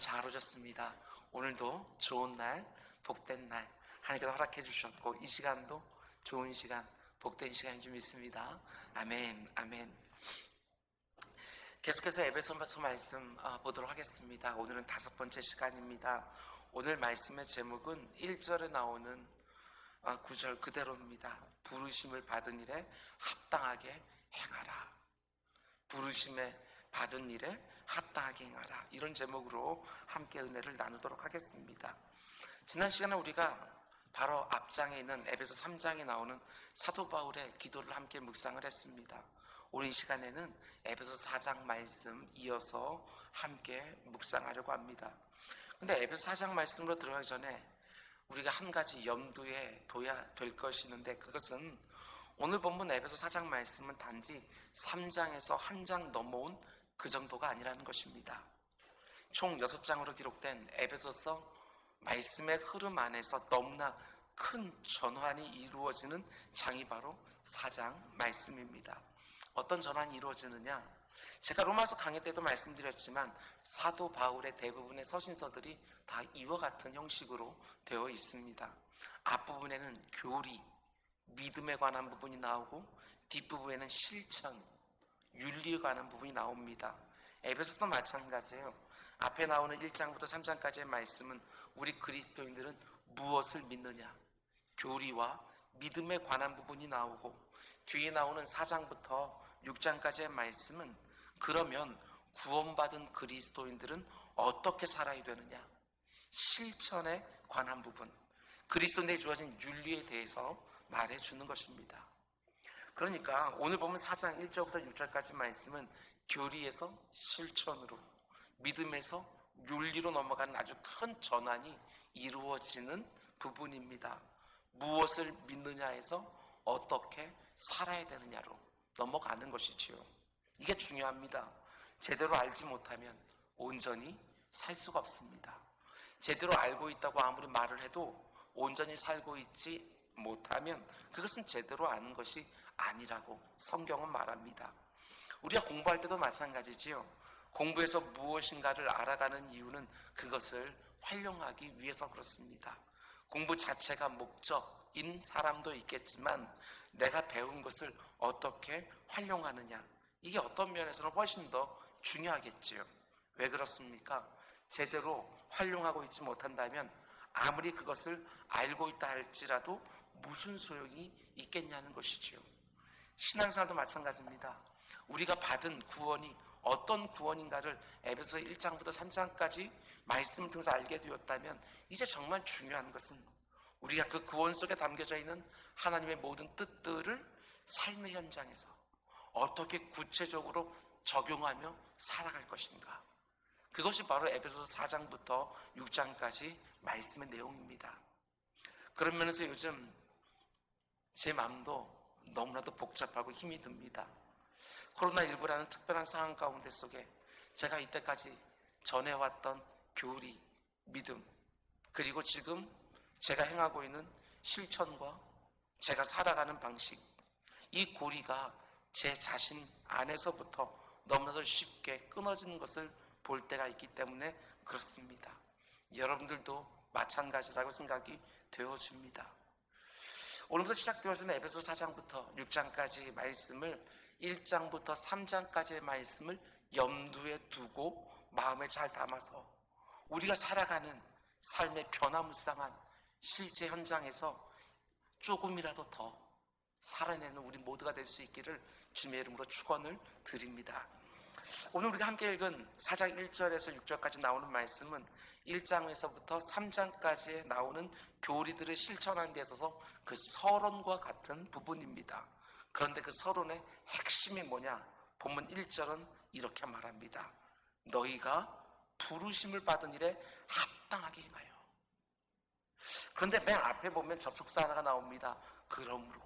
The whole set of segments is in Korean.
잘 오셨습니다. 오늘도 좋은 날, 복된 날 하나님께서 허락해 주셨고 이 시간도 좋은 시간, 복된 시간인 줄 믿습니다. 아멘, 아멘. 계속해서 에베소서 말씀 보도록 하겠습니다. 오늘은 5번째 시간입니다. 오늘 말씀의 제목은 1절에 나오는 9절 그대로입니다. 부르심을 받은 일에 합당하게 행하라. 부르심에 받은 일에 합당하게 행하라. 이런 제목으로 함께 은혜를 나누도록 하겠습니다. 지난 시간에 우리가 바로 앞장에 있는 에베소 3장에 나오는 사도 바울의 기도를 함께 묵상을 했습니다. 오늘 이 시간에는 에베소 4장 말씀 이어서 함께 묵상하려고 합니다. 근데 에베소 4장 말씀으로 들어가기 전에 우리가 한 가지 염두에 둬야 될 것이 있는데, 그것은 오늘 본문 에베소 4장 말씀은 단지 3장에서 한 장 넘어온 그 정도가 아니라는 것입니다. 총 6장으로 기록된 에베소서 말씀의 흐름 안에서 너무나 큰 전환이 이루어지는 장이 바로 4장 말씀입니다. 어떤 전환이 이루어지느냐? 제가 로마서 강의 때도 말씀드렸지만 사도 바울의 대부분의 서신서들이 다 이와 같은 형식으로 되어 있습니다. 앞부분에는 교리, 믿음에 관한 부분이 나오고 뒷부분에는 실천, 윤리에 관한 부분이 나옵니다. 에베소도 마찬가지예요. 앞에 나오는 1장부터 3장까지의 말씀은 우리 그리스도인들은 무엇을 믿느냐, 교리와 믿음에 관한 부분이 나오고, 뒤에 나오는 4장부터 6장까지의 말씀은 그러면 구원받은 그리스도인들은 어떻게 살아야 되느냐, 실천에 관한 부분, 그리스도인에게 주어진 윤리에 대해서 말해주는 것입니다. 그러니까 오늘 보면 4장 1절부터 6절까지 말씀은 교리에서 실천으로, 믿음에서 윤리로 넘어가는 아주 큰 전환이 이루어지는 부분입니다. 무엇을 믿느냐에서 어떻게 살아야 되느냐로 넘어가는 것이지요. 이게 중요합니다. 제대로 알지 못하면 온전히 살 수가 없습니다. 제대로 알고 있다고 아무리 말을 해도 온전히 살고 있지 못하면 그것은 제대로 아는 것이 아니라고 성경은 말합니다. 우리가 공부할 때도 마찬가지지요. 공부해서 무엇인가를 알아가는 이유는 그것을 활용하기 위해서 그렇습니다. 공부 자체가 목적인 사람도 있겠지만 내가 배운 것을 어떻게 활용하느냐, 이게 어떤 면에서는 훨씬 더 중요하겠지요. 왜 그렇습니까? 제대로 활용하고 있지 못한다면 아무리 그것을 알고 있다 할지라도 무슨 소용이 있겠냐는 것이지요. 신앙생활도 마찬가지입니다. 우리가 받은 구원이 어떤 구원인가를 에베소 1장부터 3장까지 말씀을 통해서 알게 되었다면 이제 정말 중요한 것은 우리가 그 구원 속에 담겨져 있는 하나님의 모든 뜻들을 삶의 현장에서 어떻게 구체적으로 적용하며 살아갈 것인가, 그것이 바로 에베소 4장부터 6장까지 말씀의 내용입니다. 그런 면에서 요즘 제 마음도 너무나도 복잡하고 힘이 듭니다. 코로나19라는 특별한 상황 가운데 속에 제가 이때까지 전해왔던 교리, 믿음, 그리고 지금 제가 행하고 있는 실천과 제가 살아가는 방식, 이 고리가 제 자신 안에서부터 너무나도 쉽게 끊어지는 것을 볼 때가 있기 때문에 그렇습니다. 여러분들도 마찬가지라고 생각이 되어집니다. 오늘부터 시작되어지는 에베소 4장부터 6장까지 말씀을 1장부터 3장까지의 말씀을 염두에 두고 마음에 잘 담아서 우리가 살아가는 삶의 변화무쌍한 실제 현장에서 조금이라도 더 살아내는 우리 모두가 될 수 있기를 주님의 이름으로 축원을 드립니다. 오늘 우리가 함께 읽은 4장 1절에서 6절까지 나오는 말씀은 1장에서부터 3장까지 나오는 교리들을 실천하는 데 있어서 그 서론과 같은 부분입니다. 그런데 그 서론의 핵심이 뭐냐? 본문 1절은 이렇게 말합니다. 너희가 부르심을 받은 일에 합당하게 행하여. 그런데 맨 앞에 보면 접속사 하나가 나옵니다. 그러므로.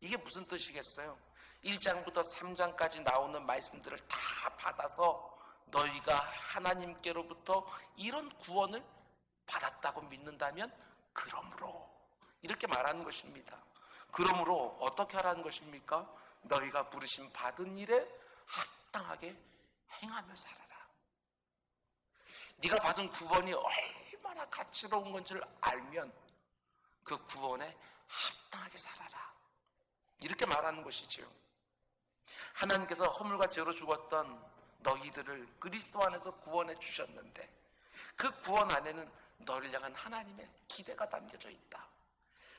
이게 무슨 뜻이겠어요? 1장부터 3장까지 나오는 말씀들을 다 받아서 너희가 하나님께로부터 이런 구원을 받았다고 믿는다면 그러므로 이렇게 말하는 것입니다. 그러므로 어떻게 하라는 것입니까? 너희가 부르심 받은 일에 합당하게 행하며 살아라. 네가 받은 구원이 얼마나 가치로운 건지를 알면 그 구원에 합당하게 살아라. 이렇게 말하는 것이지요. 하나님께서 허물과 죄로 죽었던 너희들을 그리스도 안에서 구원해 주셨는데 그 구원 안에는 너를 향한 하나님의 기대가 담겨져 있다.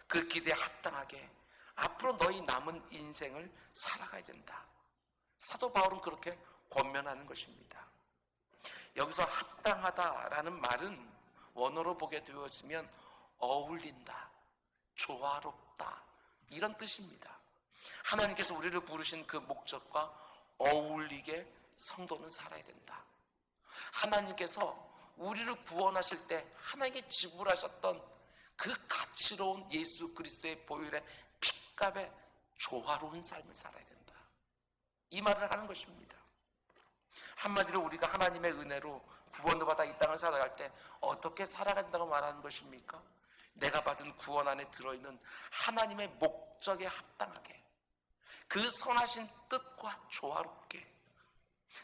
그 기대에 합당하게 앞으로 너희 남은 인생을 살아가야 된다. 사도 바울은 그렇게 권면하는 것입니다. 여기서 합당하다라는 말은 원어로 보게 되어지면 어울린다, 조화롭다 이런 뜻입니다. 하나님께서 우리를 부르신 그 목적과 어울리게 성도는 살아야 된다. 하나님께서 우리를 구원하실 때 하나님께 지불하셨던 그 가치로운 예수 그리스도의 보혈의 핏값에 조화로운 삶을 살아야 된다. 이 말을 하는 것입니다. 한마디로 우리가 하나님의 은혜로 구원을 받아 이 땅을 살아갈 때 어떻게 살아간다고 말하는 것입니까? 내가 받은 구원 안에 들어있는 하나님의 목적에 합당하게 그 선하신 뜻과 조화롭게,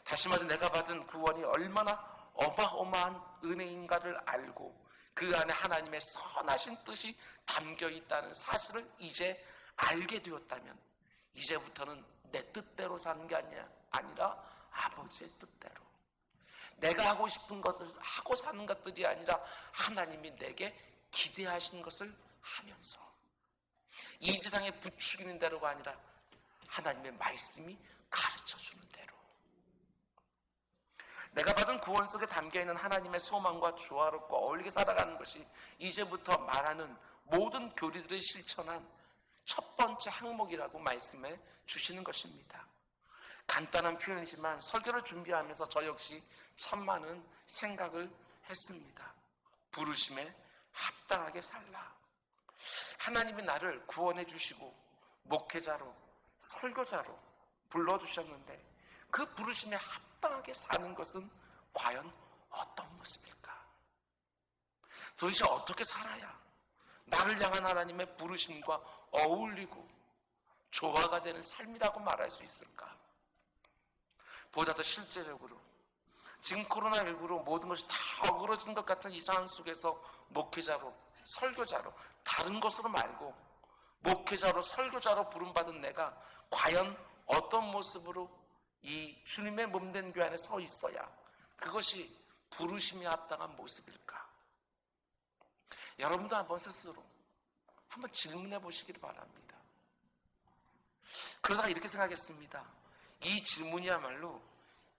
다시 말해 내가 받은 구원이 얼마나 어마어마한 은혜인가를 알고 그 안에 하나님의 선하신 뜻이 담겨 있다는 사실을 이제 알게 되었다면 이제부터는 내 뜻대로 사는 게 아니라 아버지의 뜻대로, 내가 하고 싶은 것을 하고 사는 것들이 아니라 하나님이 내게 기대하신 것을 하면서 이 세상에 부추기는 대로가 아니라 하나님의 말씀이 가르쳐주는 대로, 내가 받은 구원 속에 담겨있는 하나님의 소망과 조화롭고 어울리게 살아가는 것이 이제부터 말하는 모든 교리들을 실천한 첫 번째 항목이라고 말씀해 주시는 것입니다. 간단한 표현이지만 설교를 준비하면서 저 역시 참 많은 생각을 했습니다. 부르심에 합당하게 살라. 하나님이 나를 구원해 주시고 목회자로 설교자로 불러주셨는데 그 부르심에 합당하게 사는 것은 과연 어떤 모습일까? 도대체 어떻게 살아야 나를 향한 하나님의 부르심과 어울리고 조화가 되는 삶이라고 말할 수 있을까? 보다 더 실제적으로 지금 코로나19로 모든 것이 다 어그러진 것 같은 이 상황 속에서 목회자로 설교자로 다른 것으로 말고 목회자로 설교자로 부름받은 내가 과연 어떤 모습으로 이 주님의 몸된 교회 안에 서 있어야 그것이 부르심에 합당한 모습일까? 여러분도 한번 스스로 한번 질문해 보시기를 바랍니다. 그러다가 이렇게 생각했습니다. 이 질문이야말로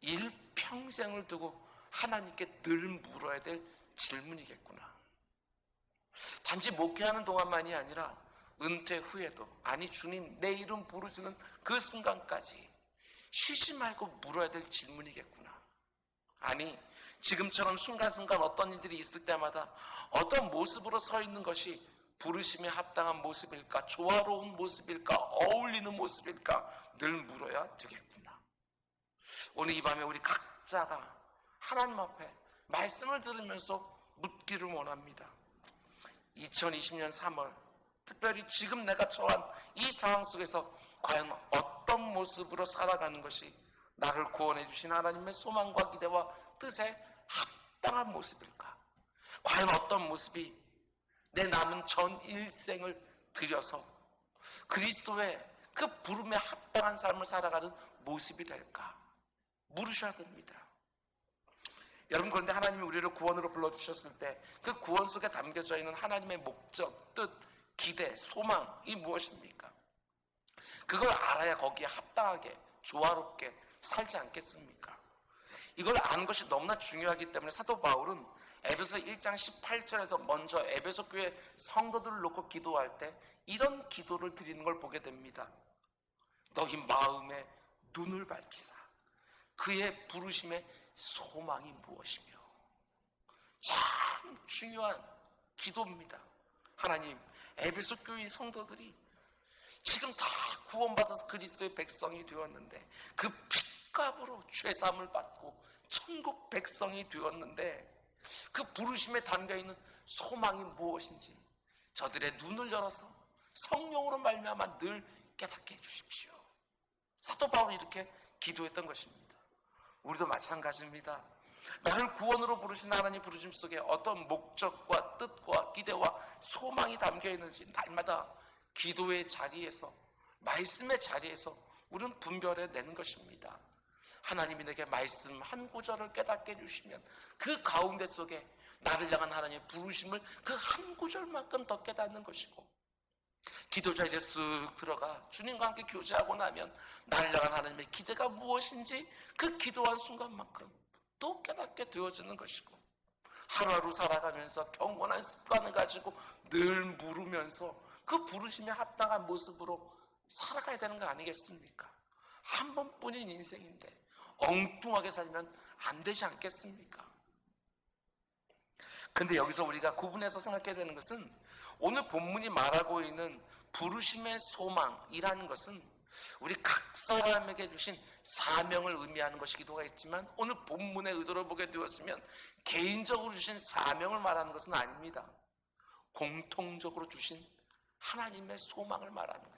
일평생을 두고 하나님께 늘 물어야 될 질문이겠구나. 단지 목회하는 동안만이 아니라 은퇴 후에도, 아니 주님 내 이름 부르시는 그 순간까지 쉬지 말고 물어야 될 질문이겠구나. 아니 지금처럼 순간순간 어떤 일들이 있을 때마다 어떤 모습으로 서 있는 것이 부르심에 합당한 모습일까, 조화로운 모습일까, 어울리는 모습일까 늘 물어야 되겠구나. 오늘 이 밤에 우리 각자가 하나님 앞에 말씀을 들으면서 묻기를 원합니다. 2020년 3월 특별히 지금 내가 처한 이 상황 속에서 과연 어떤 모습으로 살아가는 것이 나를 구원해 주신 하나님의 소망과 기대와 뜻에 합당한 모습일까? 과연 어떤 모습이 내 남은 전 일생을 들여서 그리스도의 그 부름에 합당한 삶을 살아가는 모습이 될까? 물으셔야 됩니다. 여러분, 그런데 하나님이 우리를 구원으로 불러주셨을 때 그 구원 속에 담겨져 있는 하나님의 목적, 뜻, 기대, 소망이 무엇입니까? 그걸 알아야 거기에 합당하게 조화롭게 살지 않겠습니까? 이걸 아는 것이 너무나 중요하기 때문에 사도 바울은 에베소 1장 18절에서 먼저 에베소 교회 성도들을 놓고 기도할 때 이런 기도를 드리는 걸 보게 됩니다. 너희 마음에 눈을 밝히사 그의 부르심의 소망이 무엇이며. 참 중요한 기도입니다. 하나님, 에베소 교회 성도들이 지금 다 구원받아서 그리스도의 백성이 되었는데 그 핏값으로 죄사함을 받고 천국 백성이 되었는데 그 부르심에 담겨있는 소망이 무엇인지 저들의 눈을 열어서 성령으로 말미암아 늘 깨닫게 해주십시오. 사도 바울이 이렇게 기도했던 것입니다. 우리도 마찬가지입니다. 나를 구원으로 부르신 하나님 부르심 속에 어떤 목적과 뜻과 기대와 소망이 담겨 있는지 날마다 기도의 자리에서, 말씀의 자리에서 우리는 분별해 내는 것입니다. 하나님이 내게 말씀 한 구절을 깨닫게 해주시면 그 가운데 속에 나를 향한 하나님의 부르심을 그 한 구절만큼 더 깨닫는 것이고, 기도 자리에 쓱 들어가 주님과 함께 교제하고 나면 나를 향한 하나님의 기대가 무엇인지 그 기도한 순간만큼 또 깨닫게 되어지는 것이고, 하루하루 살아가면서 경건한 습관을 가지고 늘 물으면서 그 부르심에 합당한 모습으로 살아가야 되는 거 아니겠습니까? 한 번뿐인 인생인데 엉뚱하게 살면 안 되지 않겠습니까? 근데 여기서 우리가 구분해서 생각해야 되는 것은, 오늘 본문이 말하고 있는 부르심의 소망이라는 것은 우리 각 사람에게 주신 사명을 의미하는 것이기도 하겠지만, 오늘 본문의 의도를 보게 되었으면 개인적으로 주신 사명을 말하는 것은 아닙니다. 공통적으로 주신 하나님의 소망을 말하는 거예요.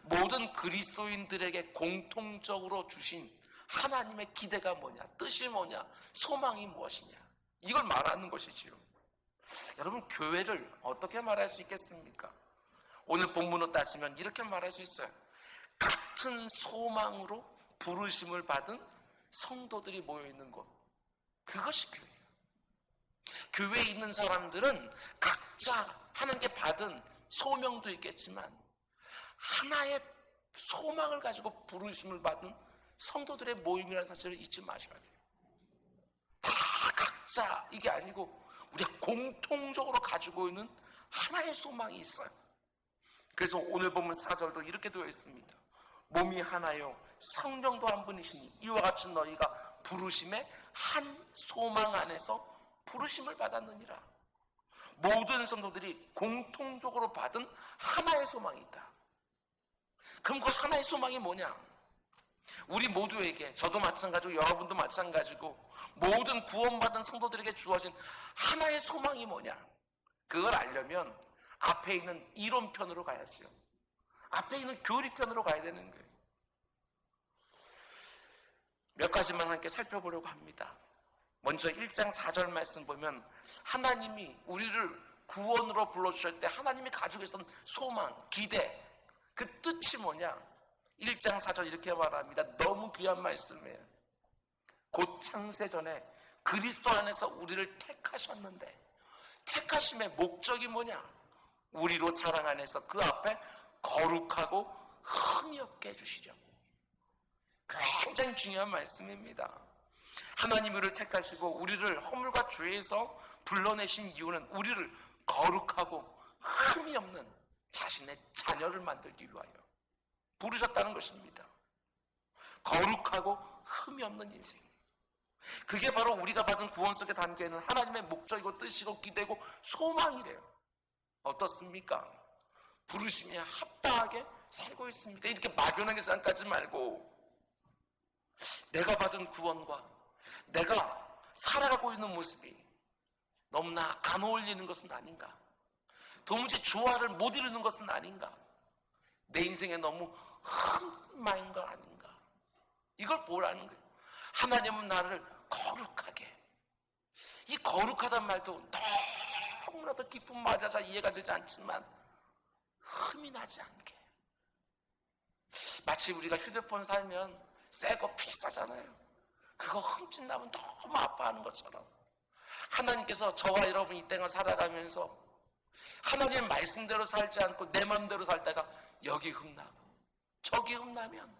모든 그리스도인들에게 공통적으로 주신 하나님의 기대가 뭐냐, 뜻이 뭐냐, 소망이 무엇이냐, 이걸 말하는 것이지요. 여러분, 교회를 어떻게 말할 수 있겠습니까? 오늘 본문으로 따지면 이렇게 말할 수 있어요. 같은 소망으로 부르심을 받은 성도들이 모여있는 곳, 그것이 교회예요. 교회에 있는 사람들은 각자 하나님께 받은 소명도 있겠지만 하나의 소망을 가지고 부르심을 받은 성도들의 모임이라는 사실을 잊지 마셔야 돼요. 다 각자 이게 아니고 우리가 공통적으로 가지고 있는 하나의 소망이 있어요. 그래서 오늘 보면 4절도 이렇게 되어 있습니다. 몸이 하나요 성령도 한 분이시니 이와 같이 너희가 부르심의 한 소망 안에서 부르심을 받았느니라. 모든 성도들이 공통적으로 받은 하나의 소망이 있다. 그럼 그 하나의 소망이 뭐냐? 우리 모두에게, 저도 마찬가지고 여러분도 마찬가지고 모든 구원받은 성도들에게 주어진 하나의 소망이 뭐냐? 그걸 알려면 앞에 있는 이론편으로 가야지요. 앞에 있는 교리편으로 가야 되는 거예요. 몇 가지만 함께 살펴보려고 합니다. 먼저 1장 4절 말씀 보면 하나님이 우리를 구원으로 불러주실 때 하나님이 가지고 있었던 소망, 기대, 그 뜻이 뭐냐? 1장 4절 이렇게 말합니다. 너무 귀한 말씀이에요. 곧 창세전에 그리스도 안에서 우리를 택하셨는데, 택하심의 목적이 뭐냐? 우리로 사랑 안에서 그 앞에 거룩하고 흠이 없게 해주시죠. 굉장히 중요한 말씀입니다. 하나님 우리를 택하시고 우리를 허물과 죄에서 불러내신 이유는 우리를 거룩하고 흠이 없는 자신의 자녀를 만들기 위하여 부르셨다는 것입니다. 거룩하고 흠이 없는 인생, 그게 바로 우리가 받은 구원 속에 담겨있는 하나님의 목적이고 뜻이고 기대고 소망이래요. 어떻습니까? 부르심에 합당하게 살고 있습니까? 이렇게 막연하게 생각하지 말고 내가 받은 구원과 내가 살아가고 있는 모습이 너무나 안 어울리는 것은 아닌가? 도무지 조화를 못 이루는 것은 아닌가? 내 인생에 너무 흠마인 거 아닌가? 이걸 보라는 거예요. 하나님은 나를 거룩하게, 이 거룩하단 말도 너무나도 깊은 말이라서 이해가 되지 않지만 흠이 나지 않게, 마치 우리가 휴대폰 살면 새 거 비싸잖아요. 그거 흠집 나면 너무 아파하는 것처럼 하나님께서 저와 여러분 이 땅을 살아가면서 하나님의 말씀대로 살지 않고 내 마음대로 살다가 여기 흠나고 저기 흠나면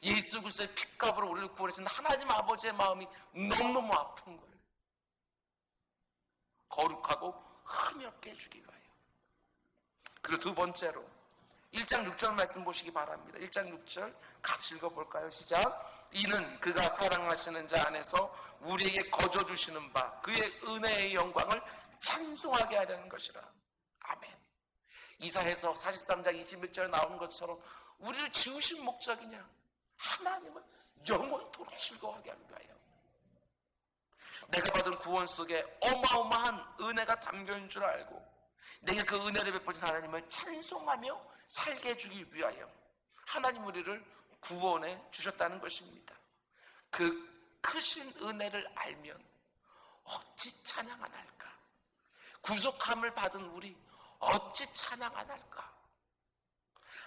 예수 그리스도의 핏값으로 우리를 구원해준 하나님 아버지의 마음이 너무너무 아픈 거예요. 거룩하고 흠이 없게 해주기 위하여. 그리고 두 번째로 1장 6절 말씀 보시기 바랍니다. 1장 6절 같이 읽어볼까요? 시작. 이는 그가 사랑하시는 자 안에서 우리에게 거저주시는 바 그의 은혜의 영광을 찬송하게 하려는 것이라. 아멘. 이사야서 43장 21절에 나온 것처럼 우리를 지으신 목적이냐? 하나님을 영원토록 즐거워하게 하기 위하여. 내가 받은 구원 속에 어마어마한 은혜가 담겨있는 줄 알고 내게 그 은혜를 베푸신 하나님을 찬송하며 살게 해주기 위하여 하나님 우리를 구원해 주셨다는 것입니다. 그 크신 은혜를 알면 어찌 찬양 안 할까? 구속함을 받은 우리 어찌 찬양 안 할까?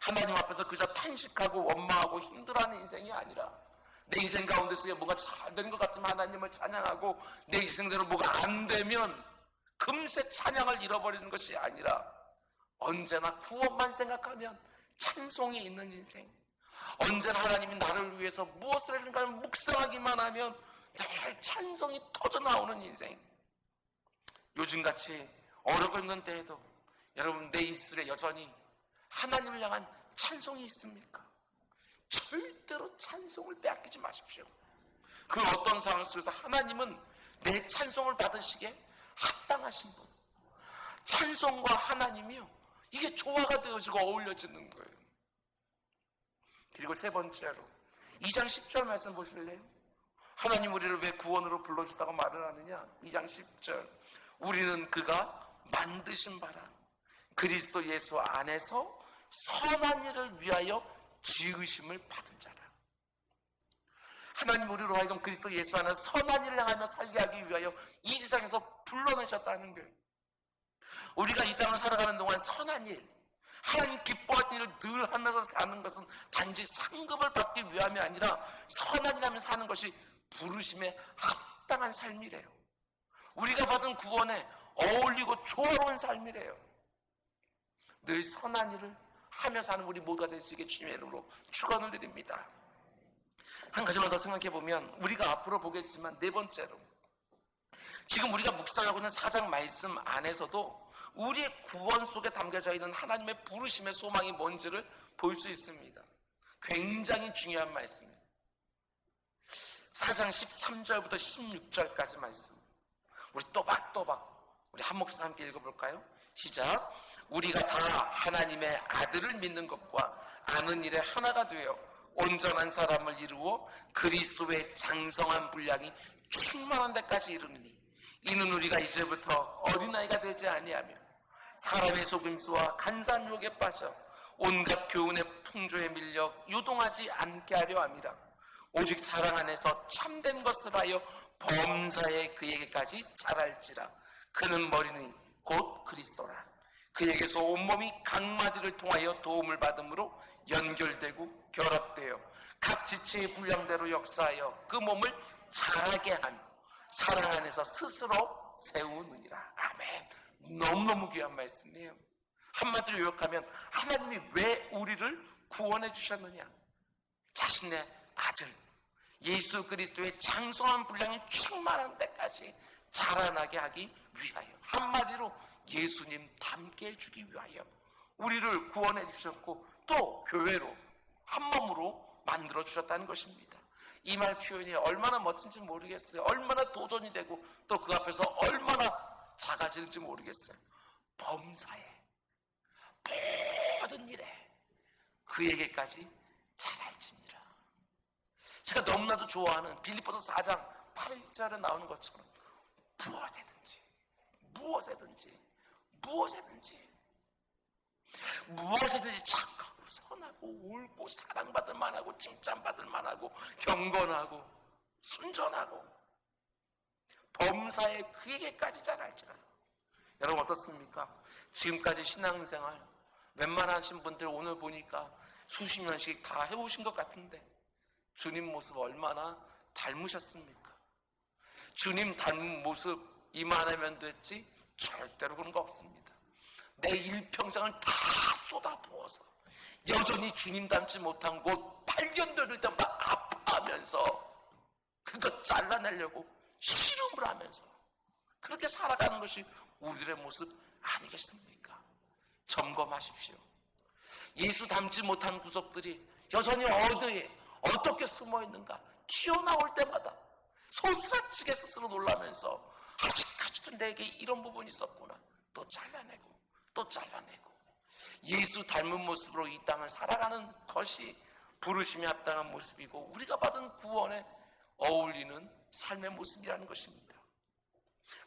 하나님 앞에서 그저 탄식하고 원망하고 힘들어하는 인생이 아니라 내 인생 가운데서 뭐가 잘 되는 것 같으면 하나님을 찬양하고 내 인생대로 뭐가 안 되면 금세 찬양을 잃어버리는 것이 아니라 언제나 구원만 생각하면 찬송이 있는 인생, 언제나 하나님이 나를 위해서 무엇을 하는가 묵상하기만 하면 늘 찬송이 터져나오는 인생. 요즘같이 어렵고 힘든 때에도 여러분 내 입술에 여전히 하나님을 향한 찬송이 있습니까? 절대로 찬송을 빼앗기지 마십시오. 그 어떤 상황 속에서 하나님은 내 찬송을 받으시기에 합당하신 분. 찬송과 하나님이요, 이게 조화가 되어지고 어울려지는 거예요. 그리고 세 번째로 2장 10절 말씀 보실래요? 하나님 우리를 왜 구원으로 불러주다고 말을 하느냐? 2장 10절, 우리는 그가 만드신 바라 그리스도 예수 안에서 선한 일을 위하여 지으심을 받은 자라. 하나님 우리로 하여금 그리스도 예수 안에서 선한 일을 향하며 살게 하기 위하여 이 세상에서 불러내셨다는 거예요. 우리가 이 땅을 살아가는 동안 선한 일, 하나님 기뻐하는 일을 늘 하면서 사는 것은 단지 상급을 받기 위함이 아니라 선한 일 하면서 사는 것이 부르심에 합당한 삶이래요. 우리가 받은 구원에 어울리고 조화로운 삶이래요. 늘 선한 일을 하며 사는 우리 모두가 될 수 있게 주님의 이름으로 축원을 드립니다. 한 가지만 더 생각해 보면 우리가 앞으로 보겠지만 네 번째로 지금 우리가 묵상하고 있는 4장 말씀 안에서도 우리의 구원 속에 담겨져 있는 하나님의 부르심의 소망이 뭔지를 볼 수 있습니다. 굉장히 중요한 말씀이에요. 4장 13절부터 16절까지 말씀, 우리 또박또박 우리 한 목소리 함께 읽어볼까요? 시작. 우리가 다 하나님의 아들을 믿는 것과 아는 일에 하나가 되어 온전한 사람을 이루어 그리스도의 장성한 분량이 충만한 데까지 이르느니 이는 우리가 이제부터 어린아이가 되지 아니하며 사람의 속임수와 간사한 유혹에 빠져 온갖 교훈의 풍조에 밀려 유동하지 않게 하려 함이라. 오직 사랑 안에서 참된 것을 하여 범사에 그에게까지 자랄지라. 그는 머리니 곧 그리스도라. 그에게서 온몸이 각마디를 통하여 도움을 받음으로 연결되고 결합되어 각 지체의 분량대로 역사하여 그 몸을 자라게 하며 사랑 안에서 스스로 세우느니라. 아멘. 너무너무 귀한 말씀이에요. 한마디로 요약하면 하나님이 왜 우리를 구원해 주셨느냐? 자신의 아들 예수 그리스도의 장성한 분량이 충만한 데까지 자라나게 하기 위하여, 한마디로 예수님 닮게 해주기 위하여 우리를 구원해 주셨고 또 교회로 한 몸으로 만들어 주셨다는 것입니다. 이 말 표현이 얼마나 멋진지 모르겠어요. 얼마나 도전이 되고 또 그 앞에서 얼마나 작아지는지 모르겠어요. 범사에 모든 일에 그에게까지 자랄지니라. 제가 너무나도 좋아하는 빌립보서 4장 8절에 나오는 것처럼 무엇에든지 착하고 선하고 옳고 사랑받을 만하고 칭찬받을 만하고 경건하고 순전하고 범사에 그에게까지 자랄지라. 여러분 어떻습니까? 지금까지 신앙생활 웬만하신 분들 오늘 보니까 수십 년씩 다 해오신 것 같은데 주님 모습 얼마나 닮으셨습니까? 주님 닮은 모습 이만하면 됐지 절대로 그런 거 없습니다. 내 일평생을 다 쏟아부어서 여전히 주님 닮지 못한 곳 발견될 때마다 아파하면서 그것 잘라내려고 씨름을 하면서 그렇게 살아가는 것이 우리들의 모습 아니겠습니까? 점검하십시오. 예수 닮지 못한 구석들이 여전히 어디에 어떻게 숨어 있는가 튀어나올 때마다 소스라치게 스스로 놀라면서 아직까지도 내게 이런 부분이 있었구나 또 잘라내고 예수 닮은 모습으로 이 땅을 살아가는 것이 부르심에 합당한 모습이고 우리가 받은 구원에 어울리는 삶의 모습이라는 것입니다.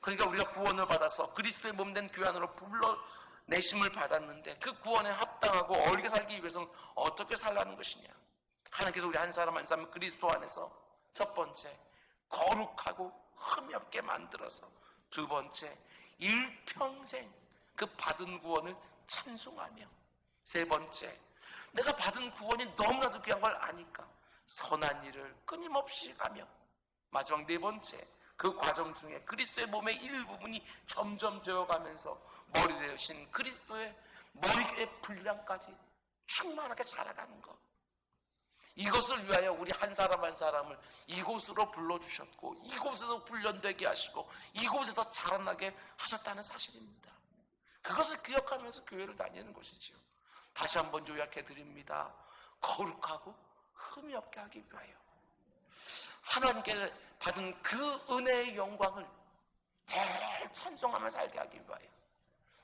그러니까 우리가 구원을 받아서 그리스도의 몸된 교회 안으로 불러내심을 받았는데 그 구원에 합당하고 어울리게 살기 위해서는 어떻게 살라는 것이냐? 하나님께서 우리 한 사람 한 사람 그리스도 안에서 첫 번째 거룩하고 흠이 없게 만들어서, 두 번째, 일평생 그 받은 구원을 찬송하며, 세 번째, 내가 받은 구원이 너무나도 귀한 걸 아니까 선한 일을 끊임없이 하며, 마지막 네 번째, 그 과정 중에 그리스도의 몸의 일부분이 점점 되어가면서 머리 되신 그리스도의 머리의 분량까지 충만하게 자라가는 것. 이것을 위하여 우리 한 사람 한 사람을 이곳으로 불러주셨고, 이곳에서 훈련되게 하시고, 이곳에서 자라나게 하셨다는 사실입니다. 그것을 기억하면서 교회를 다니는 것이지요. 다시 한번 요약해 드립니다. 거룩하고 흠이 없게 하기 위하여, 하나님께 받은 그 은혜의 영광을 늘 찬송하며 살게 하기 위하여,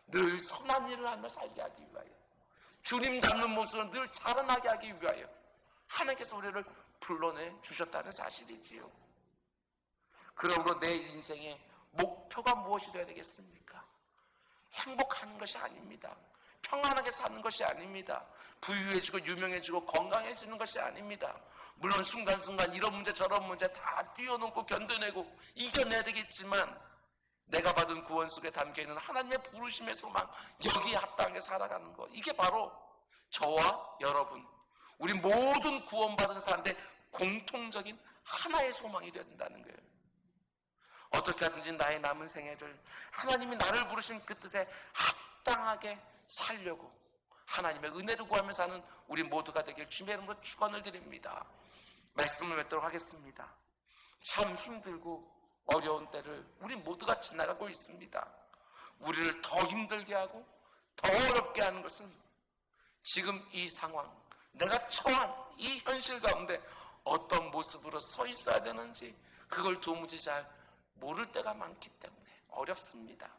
늘 선한 일을 하며 살게 하기 위하여, 주님 닮는 모습을 늘 자라나게 하기 위하여 하나님께서 우리를 불러내 주셨다는 사실이지요. 그러므로 내 인생의 목표가 무엇이 되어야 되겠습니까? 행복하는 것이 아닙니다. 평안하게 사는 것이 아닙니다. 부유해지고 유명해지고 건강해지는 것이 아닙니다. 물론 순간순간 이런 문제 저런 문제 다 뛰어넘고 견뎌내고 이겨내야 되겠지만, 내가 받은 구원 속에 담겨있는 하나님의 부르심의 소망, 여기에 합당하게 살아가는 것, 이게 바로 저와 여러분, 우리 모든 구원받은 사람들의 공통적인 하나의 소망이 된다는 거예요. 어떻게 하든지 나의 남은 생애를 하나님이 나를 부르신 그 뜻에 합당하게 살려고 하나님의 은혜를 구하며 사는 우리 모두가 되길 주님의 이름으로 축원을 드립니다. 말씀을 맺도록 하겠습니다. 참 힘들고 어려운 때를 우리 모두가 지나가고 있습니다. 우리를 더 힘들게 하고 더 어렵게 하는 것은 지금 이 상황, 내가 처한 이 현실 가운데 어떤 모습으로 서 있어야 되는지 그걸 도무지 잘 모를 때가 많기 때문에 어렵습니다.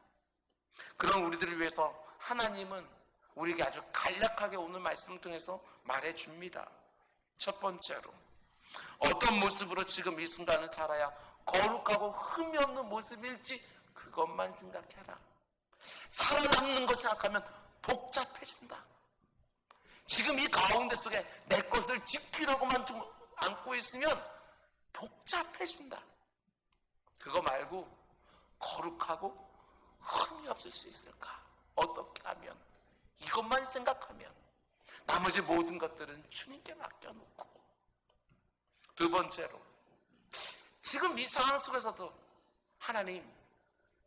그런 우리들을 위해서 하나님은 우리에게 아주 간략하게 오늘 말씀을 통해서 말해줍니다. 첫 번째로, 어떤 모습으로 지금 이 순간을 살아야 거룩하고 흠이 없는 모습일지 그것만 생각해라. 살아남는 것 생각하면 복잡해진다. 지금 이 가운데 속에 내 것을 지키려고만 안고 있으면 복잡해진다. 그거 말고 거룩하고 흠이 없을 수 있을까? 어떻게 하면? 이것만 생각하면 나머지 모든 것들은 주님께 맡겨놓고, 두 번째로, 지금 이 상황 속에서도 하나님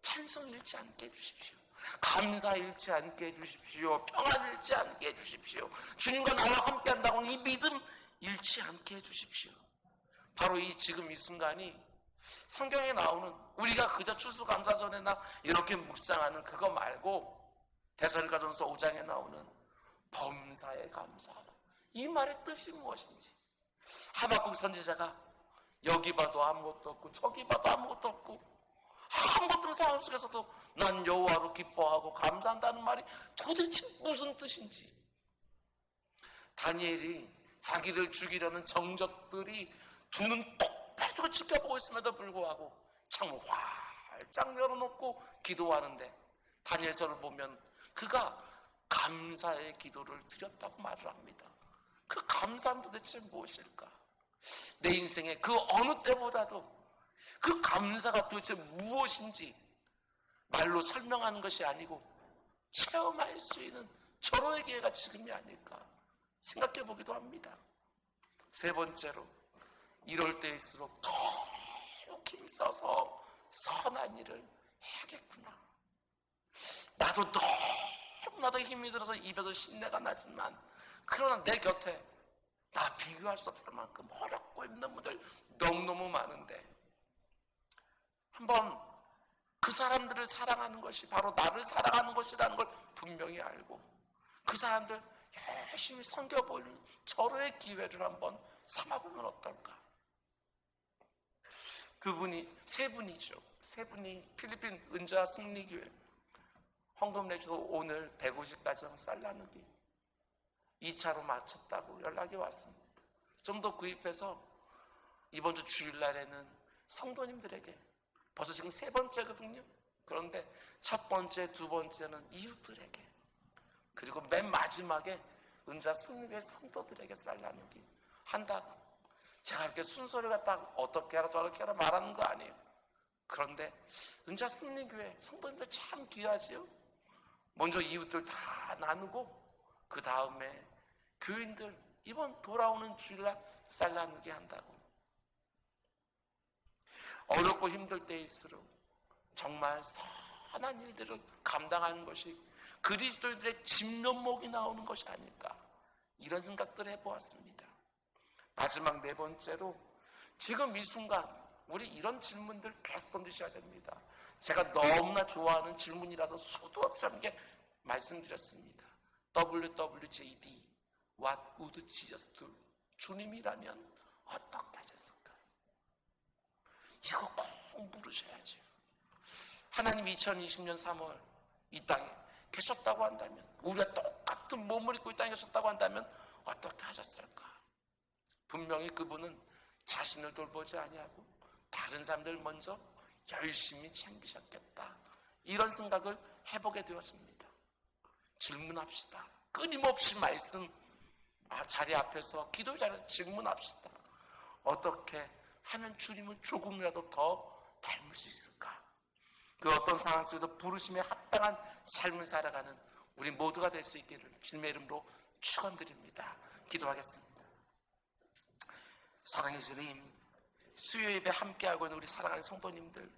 찬송 잃지 않게 해주십시오. 감사 잃지 않게 해주십시오. 평안 잃지 않게 해주십시오. 주님과 나와 함께 한다고 이 믿음 잃지 않게 해주십시오. 바로 이 지금 이 순간이 성경에 나오는, 우리가 그저 추수감사절에나 이렇게 묵상하는 그거 말고 데살로니가전서 5장에 나오는 범사에 감사하라, 이 말의 뜻이 무엇인지, 하박국 선지자가 여기 봐도 아무것도 없고 저기 봐도 아무것도 없고 아무것도 없는 상황 속에서도 난 여호와로 기뻐하고 감사한다는 말이 도대체 무슨 뜻인지, 다니엘이 자기를 죽이려는 정적들이 두 눈 똑바로 지켜보고 있음에도 불구하고 창을 활짝 열어놓고 기도하는데, 다니엘서를 보면 그가 감사의 기도를 드렸다고 말을 합니다. 그 감사는 도대체 무엇일까? 내 인생의 그 어느 때보다도 그 감사가 도대체 무엇인지 말로 설명하는 것이 아니고 체험할 수 있는 절호의 기회가 지금이 아닐까 생각해 보기도 합니다. 세 번째로, 이럴 때일수록 더욱 힘써서 선한 일을 해야겠구나. 나도 너무나도 힘이 들어서 입에서 신내가 나지만, 그러나 내 곁에 나 비교할 수 없을 만큼 어렵고 힘든 분들 너무너무 많은데, 한번 그 사람들을 사랑하는 것이 바로 나를 사랑하는 것이라는 걸 분명히 알고 그 사람들 열심히 섬겨볼 절호의 기회를 한번 삼아보면 어떨까? 세 분이 필리핀 은자 승리교회 헌금 내주서 오늘 150가정 쌀 나누기 2차로 마쳤다고 연락이 왔습니다. 좀 더 구입해서 이번 주 주일날에는 성도님들에게, 벌써 지금 세 번째거든요. 그런데 첫 번째, 두 번째는 이웃들에게, 그리고 맨 마지막에 은자 승리교회 성도들에게 쌀 나누기 한다고 제가 이렇게 순서리가 딱 어떻게 하라 저렇게 하라 말하는 거 아니에요. 그런데 은자 승리교회 성도님들 참 귀하지요. 먼저 이웃들 다 나누고 그 다음에 교인들 이번 돌아오는 주일날 쌀 나누게 한다고. 어렵고 힘들 때일수록 정말 선한 일들을 감당하는 것이 그리스도인들의 진면목이 나오는 것이 아닐까, 이런 생각들을 해보았습니다. 마지막 네 번째로, 지금 이 순간 우리 이런 질문들 계속 던지셔야 됩니다. 제가 너무나 좋아하는 질문이라서 수도 없이 함께 말씀드렸습니다. WWJD, What would Jesus do? 주님이라면 어떻게 하셨을까요? 이거 꼭 물으셔야죠. 하나님 2020년 3월 이 땅에 계셨다고 한다면, 우리가 똑같은 몸을 입고 이 땅에 계셨다고 한다면 어떻게 하셨을까? 분명히 그분은 자신을 돌보지 아니하고 다른 사람들 먼저 열심히 챙기셨겠다, 이런 생각을 해보게 되었습니다. 질문합시다. 끊임없이 말씀 자리 앞에서 기도 자리에서 질문합시다. 어떻게 하면 주님을 조금이라도 더 닮을 수 있을까? 그 어떤 상황 속에도 부르심에 합당한 삶을 살아가는 우리 모두가 될 수 있기를 주님의 이름으로 축원드립니다. 기도하겠습니다. 사랑의 주님, 수요 예배 함께하고 있는 우리 사랑하는 성도님들,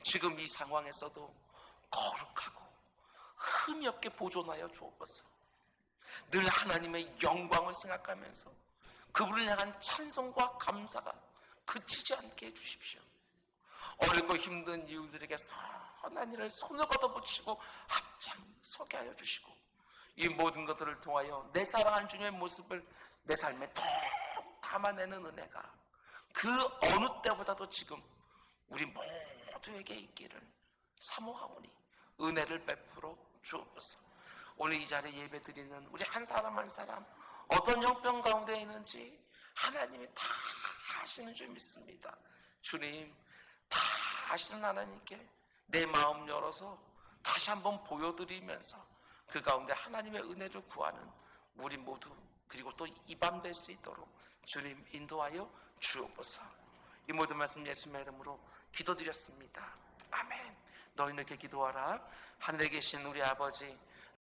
지금 이 상황에서도 거룩하고 흠이 없게 보존하여 주옵소서. 늘 하나님의 영광을 생각하면서 그분을 향한 찬송과 감사가 그치지 않게 해주십시오. 어렵고 힘든 이웃들에게 선한 일을 손을 걷어붙이고 앞장서게 하여 주시고, 이 모든 것들을 통하여 내 사랑하는 주님의 모습을 내 삶에 더 담아내는 은혜가 그 어느 때보다도 지금 우리 모두에게 있기를 사모하오니 은혜를 베풀어 주옵소서. 오늘 이 자리에 예배 드리는 우리 한 사람 한 사람 어떤 형편 가운데 있는지 하나님이 다 아시는 줄 믿습니다. 주님, 다 아시는 하나님께 내 마음 열어서 다시 한번 보여드리면서 그 가운데 하나님의 은혜를 구하는 우리 모두, 그리고 또 이 밤 될 수 있도록 주님 인도하여 주옵소서. 이 모든 말씀 예수님의 이름으로 기도드렸습니다. 아멘. 너희는 이렇게 기도하라. 하늘에 계신 우리 아버지,